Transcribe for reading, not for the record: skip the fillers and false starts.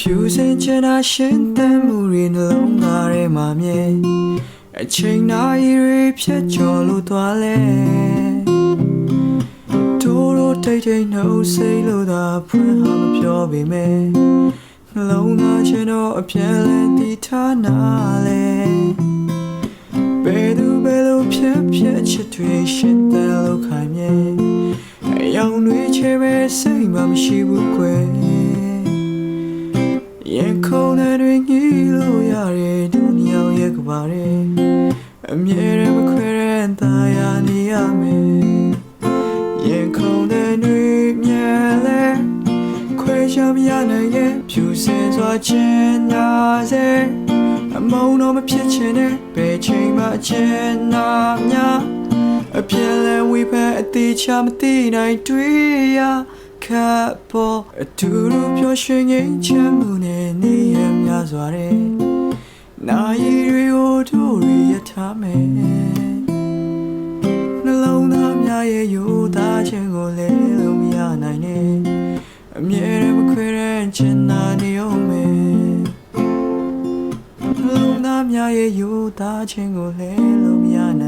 ဖြူစင်ချင်တာရှင်သန်မှုတွေနှလုံးသားထဲမှာမြဲအချိန်နာရီတွေဖြတ်ကျော်လို့သွားလဲတို့တိတ်တိတ်နှုတ်စိတ်လို့သာဖွင့်ဟာမပြောပေမဲ့နှလုံးသားချင်တော့အပြည့်လဲတည်ထားနာလဲဘယ်သူဘယ်လိုဖြတ်ဖြတ်ချစ်တွေရှင်သန်လို့ခိုင်မြဲအယောင်တွေချဲပဲစိတ်မှမရှိဘူးကွယ်ရင်ခုန်တဲ့တွေငြီးလို့ရတဲ့ဒုညောင်ရဲ့ကပါတဲ့အမြဲတမ်းမခွဲတဲ့သာယာနေရမယ်ရင်ခုန်တဲ့တွေမြဲလဲခွဲခြားမရနိုင်ရဲ့ဖြူစင်စွာချင်နာစေအမုန်းတော့မဖြစ်ချင်တဲ့ဘယ်ချိန်မှချင်နာများအပြည့်လဲဝိဖက်အသေးချမသိနိုင်တွေ့ရခပ်ပေါ်အတူတူပျော်ရွှင်ငြိမ်းချမ်းမှုနဲ့နေရများစွာတဲ့နာရီတွေကိုတို့ရထားမယ်နှလုံးသားများရဲ့ယူသားခြင်းကိုလဲလို့မရနိုင်နဲ့အမြဲတမ်းမခွဲတဲ့ချင်နာနေအောင်မယ်နှလုံးသားများရဲ့ယူသားခြင်းကိုလဲလို့မရနိုင်